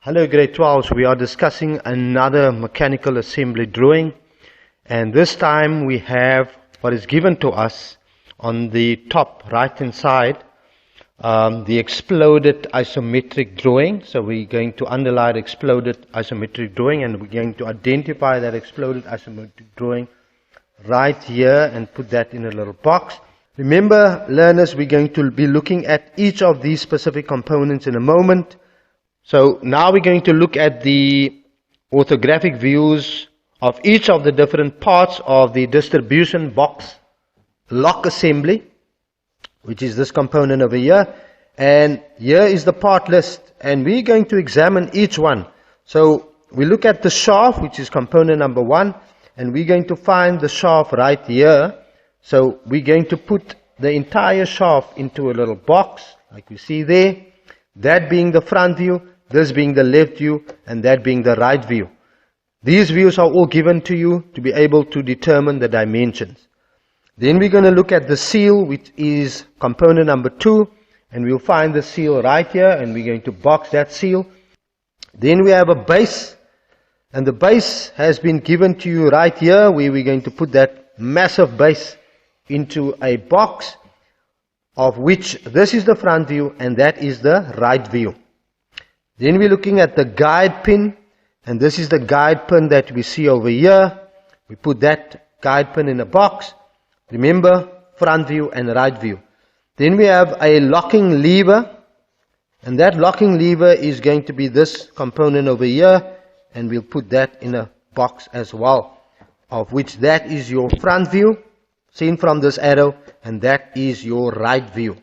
Hello grade 12s, we are discussing another mechanical assembly drawing, and this time we have what is given to us on the top right hand side, the exploded isometric drawing. So we're going to underline exploded isometric drawing, and we're going to identify that exploded isometric drawing right here and put that in a little box. Remember learners, we're going to be looking at each of these specific components in a moment. So now we're going to look at the orthographic views of each of the different parts of the distribution box lock assembly, which is this component over here. And here is the part list, and we're going to examine each one. So we look at the shaft, which is component number 1, and we're going to find the shaft right here. So we're going to put the entire shaft into a little box, like we see there. That being the front view, this being the left view, and that being the right view. These views are all given to you to be able to determine the dimensions. Then we're going to look at the seal, which is component number 2, and we'll find the seal right here, and we're going to box that seal. Then we have a base, and the base has been given to you right here, where we're going to put that massive base into a box, of which this is the front view and that is the right view. Then we're looking at the guide pin, and this is the guide pin that we see over here. We put that guide pin in a box. Remember, front view and right view. Then we have a locking lever, and that locking lever is going to be this component over here, and we'll put that in a box as well, of which that is your front view, seen from this arrow, and that is your right view.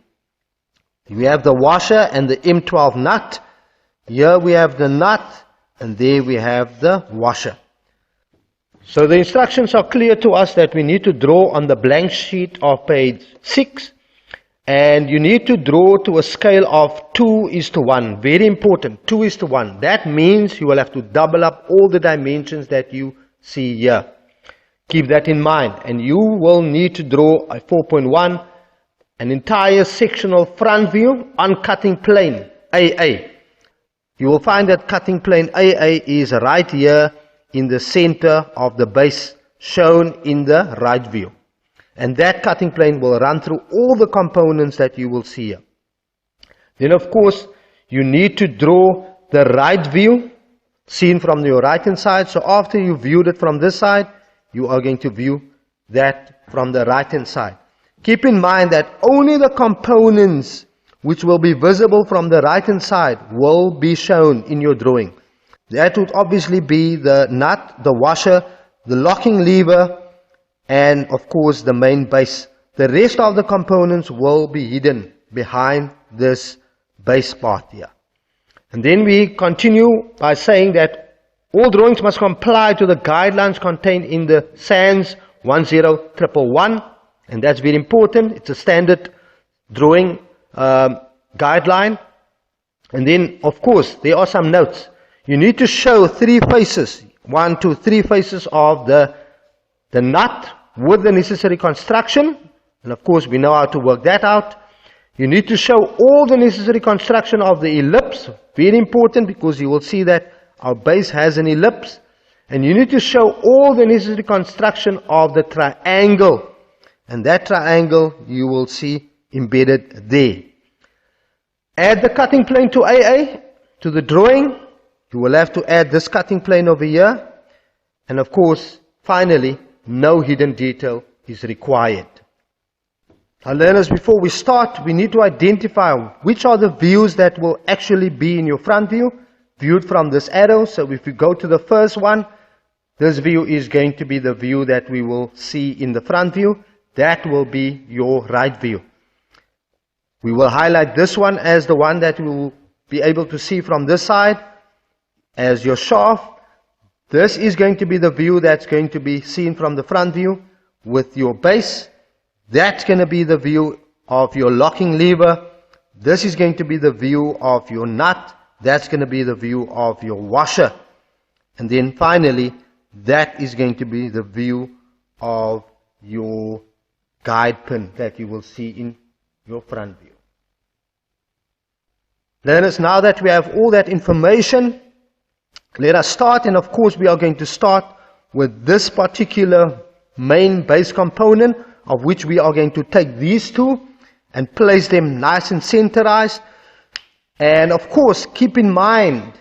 We have the washer and the M12 nut. Here we have the nut, and there we have the washer. So the instructions are clear to us that we need to draw on the blank sheet of page 6, and you need to draw to a scale of 2:1. Very important, 2:1. That means you will have to double up all the dimensions that you see here. Keep that in mind, and you will need to draw a 4.1, an entire sectional front view on cutting plane AA. You will find that cutting plane AA is right here in the center of the base, shown in the right view. And that cutting plane will run through all the components that you will see here. Then of course, you need to draw the right view, seen from your right hand side. So after you viewed it from this side, you are going to view that from the right hand side. Keep in mind that only the components which will be visible from the right hand side will be shown in your drawing. That would obviously be the nut, the washer, the locking lever, and of course the main base. The rest of the components will be hidden behind this base part here. And then we continue by saying that all drawings must comply to the guidelines contained in the SANS 10111, and that's very important. It's a standard drawing guideline. And then of course there are some notes. You need to show 3 faces, 1, 2, 3 faces of the nut with the necessary construction, and of course we know how to work that out. You need to show all the necessary construction of the ellipse, very important, because you will see that our base has an ellipse. And you need to show all the necessary construction of the triangle, and that triangle you will see embedded there. Add the cutting plane to AA, to the drawing. You will have to add this cutting plane over here. And of course, finally, no hidden detail is required. Now learners, before we start, we need to identify which are the views that will actually be in your front view, viewed from this arrow. So if we go to the first one, this view is going to be the view that we will see in the front view. That will be your right view. We will highlight this one as the one that we will be able to see from this side as your shaft. This is going to be the view that's going to be seen from the front view with your base. That's going to be the view of your locking lever. This is going to be the view of your nut. That's going to be the view of your washer. And then finally, that is going to be the view of your guide pin that you will see in your front view. Learners, now that we have all that information, let us start, and of course we are going to start with this particular main base component, of which we are going to take these two and place them nice and centerized. And of course keep in mind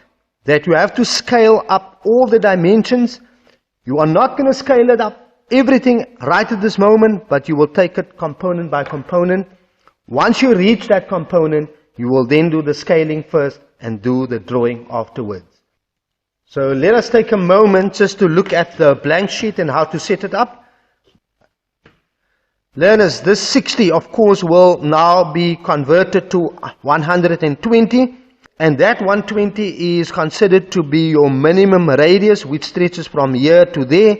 that you have to scale up all the dimensions. You are not going to scale it up everything right at this moment, but you will take it component by component. Once you reach that component, you will then do the scaling first and do the drawing afterwards. So let us take a moment just to look at the blank sheet and how to set it up. Learners, this 60 of course will now be converted to 120, and that 120 is considered to be your minimum radius, which stretches from here to there.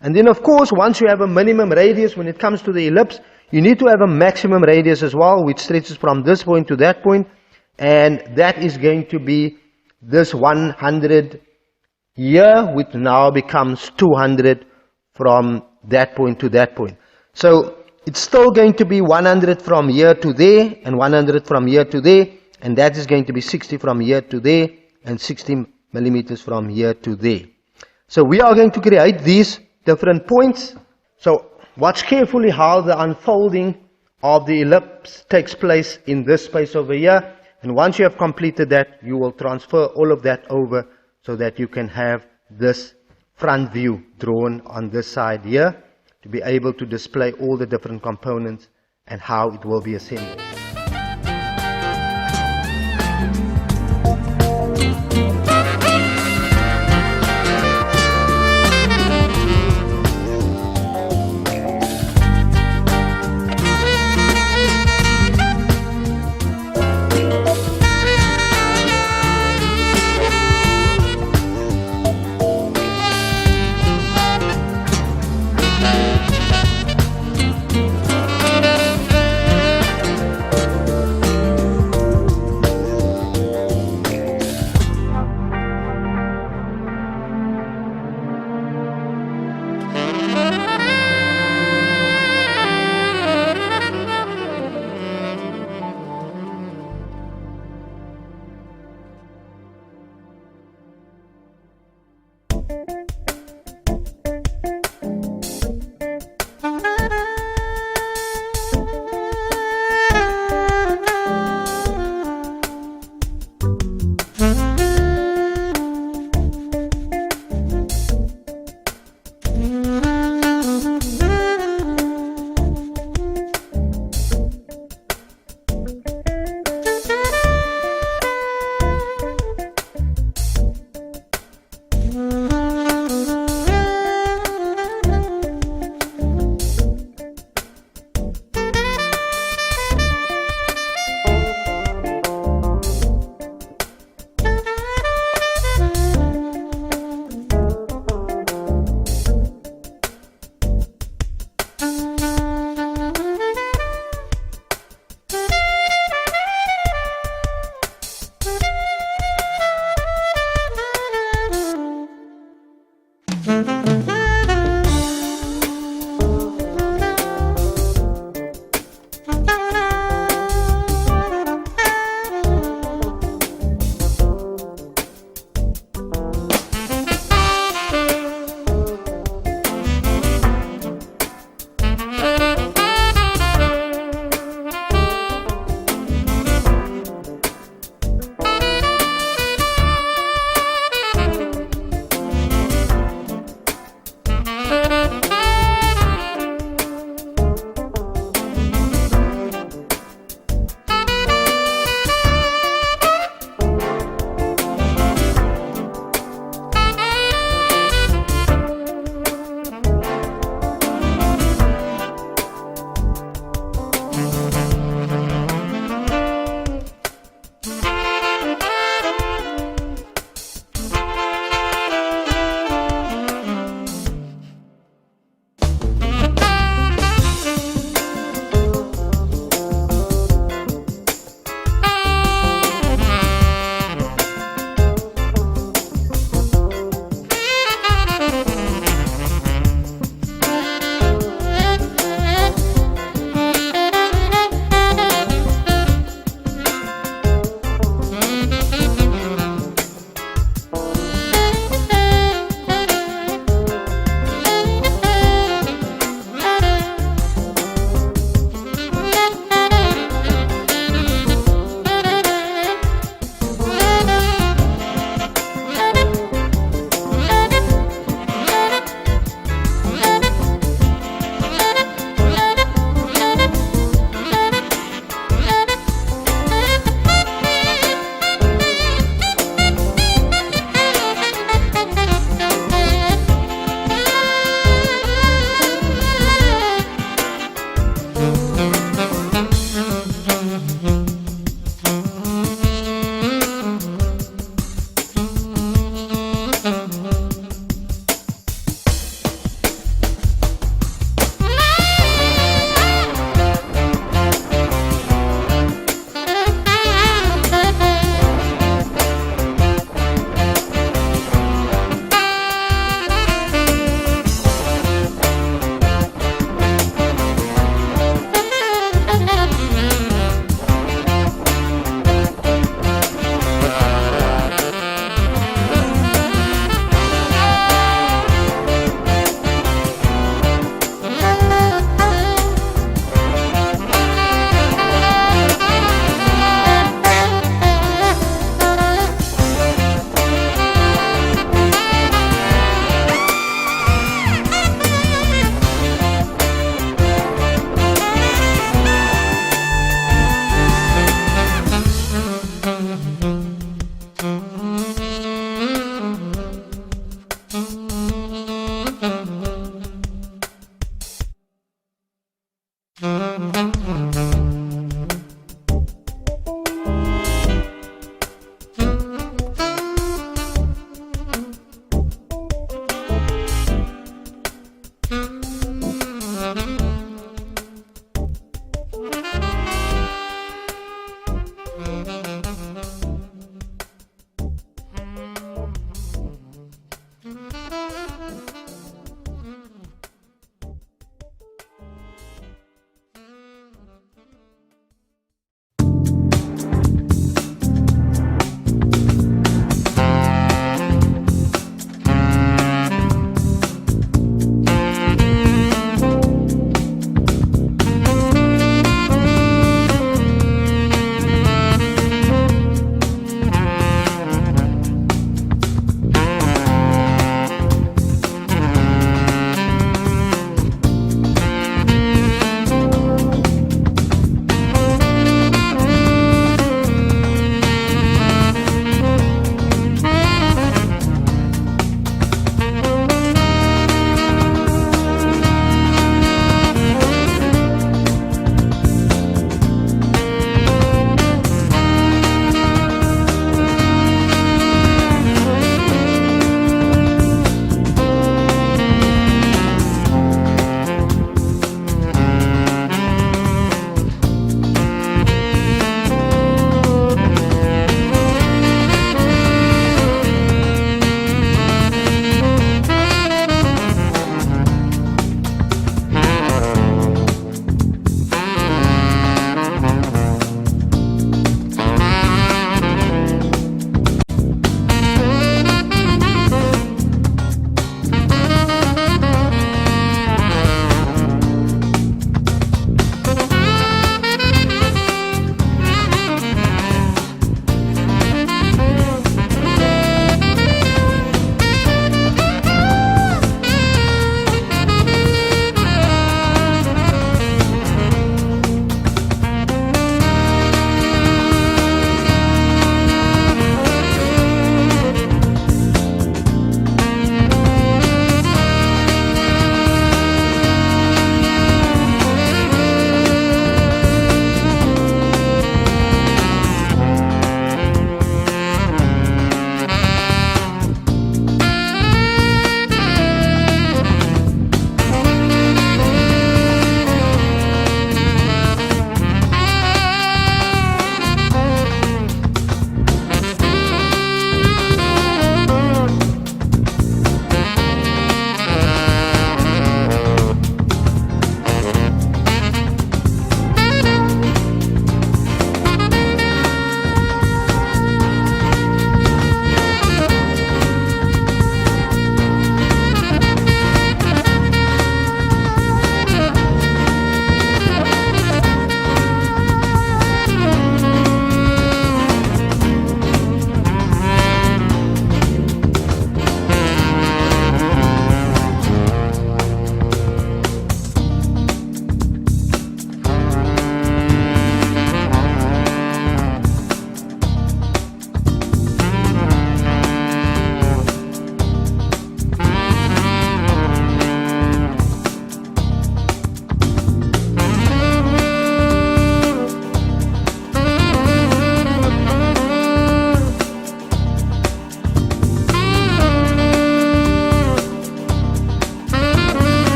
And then of course once you have a minimum radius, when it comes to the ellipse, you need to have a maximum radius as well, which stretches from this point to that point, and that is going to be this 100 here, which now becomes 200 from that point to that point. So it's still going to be 100 from here to there, and 100 from here to there, and that is going to be 60 from here to there, and 60 millimeters from here to there. So we are going to create these different points. So watch carefully how the unfolding of the ellipse takes place in this space over here, and once you have completed that, you will transfer all of that over so that you can have this front view drawn on this side here to be able to display all the different components and how it will be assembled.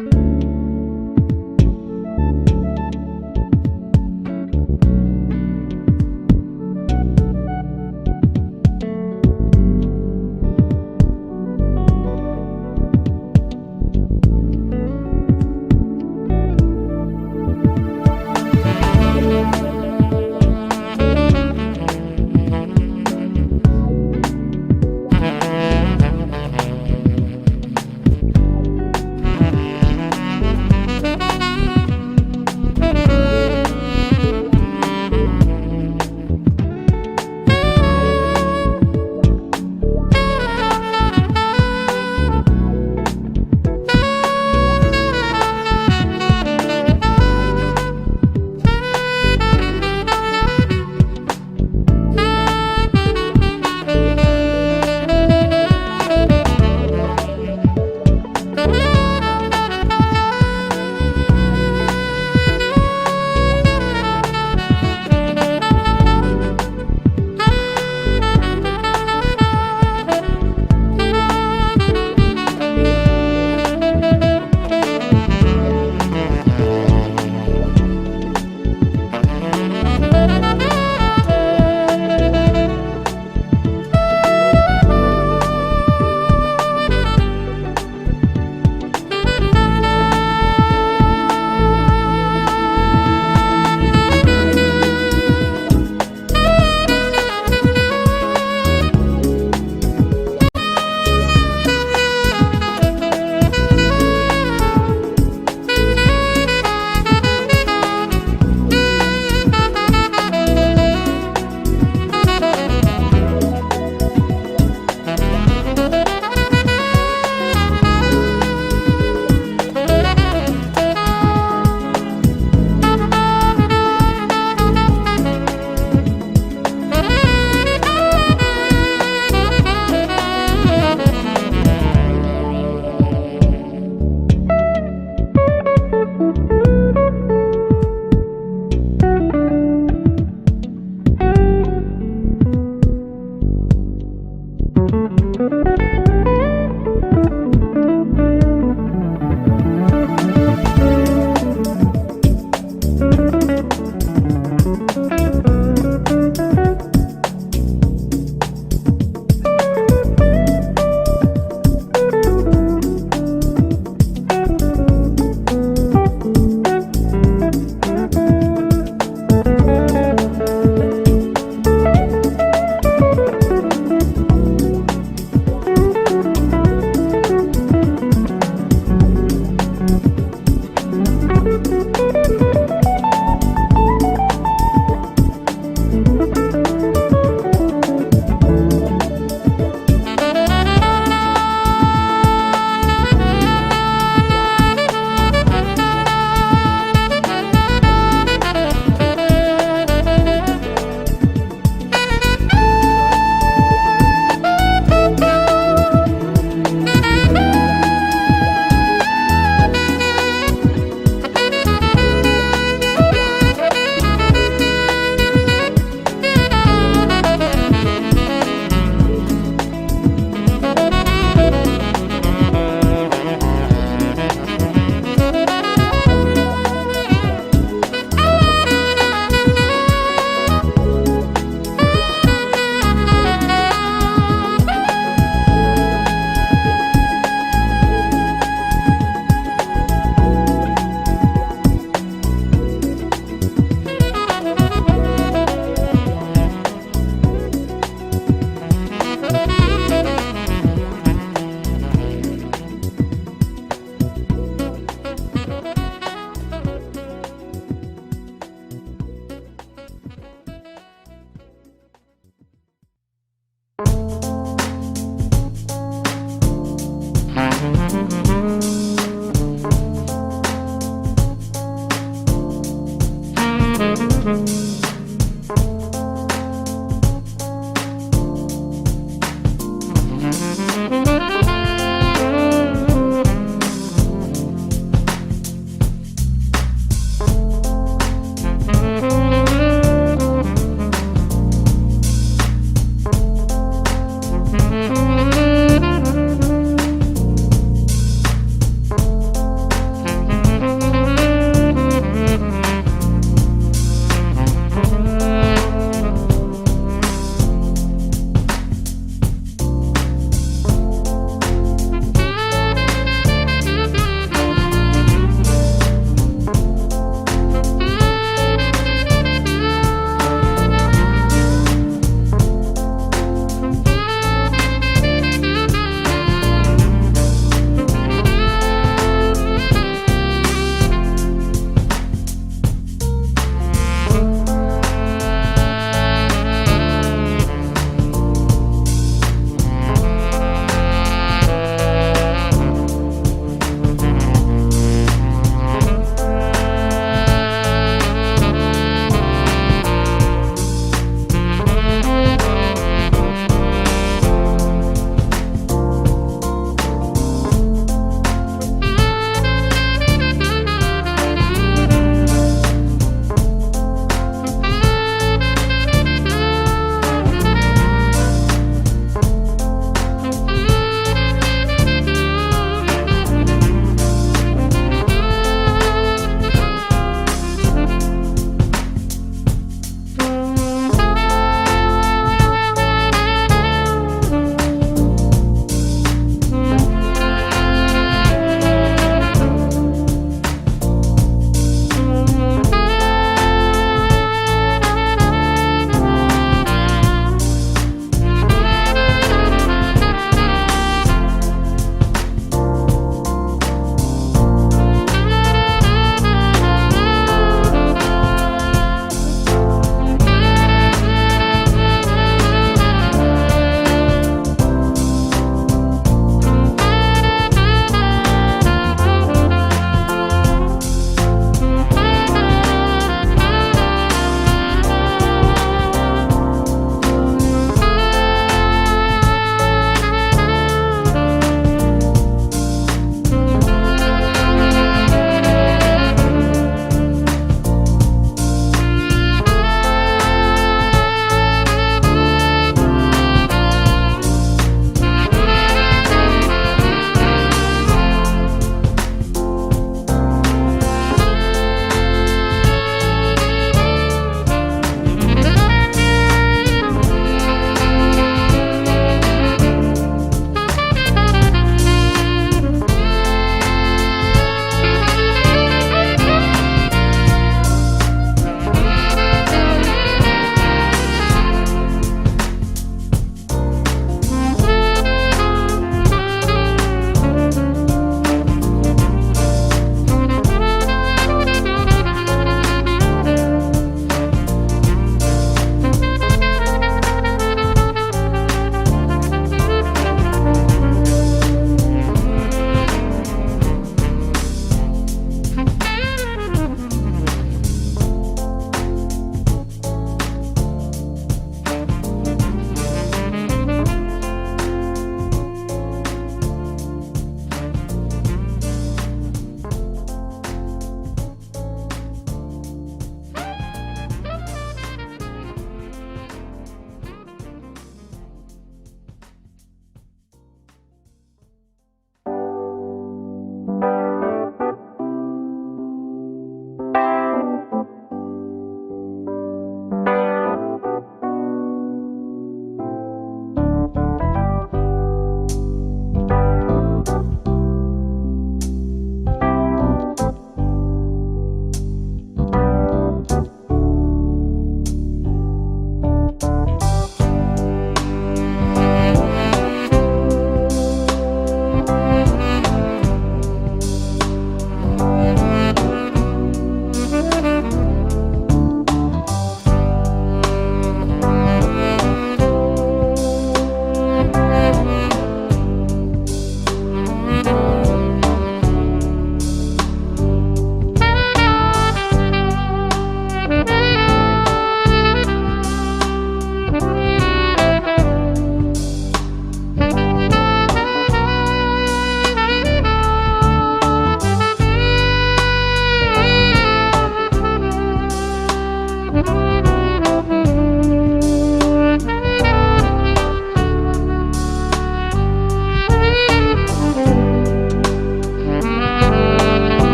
you.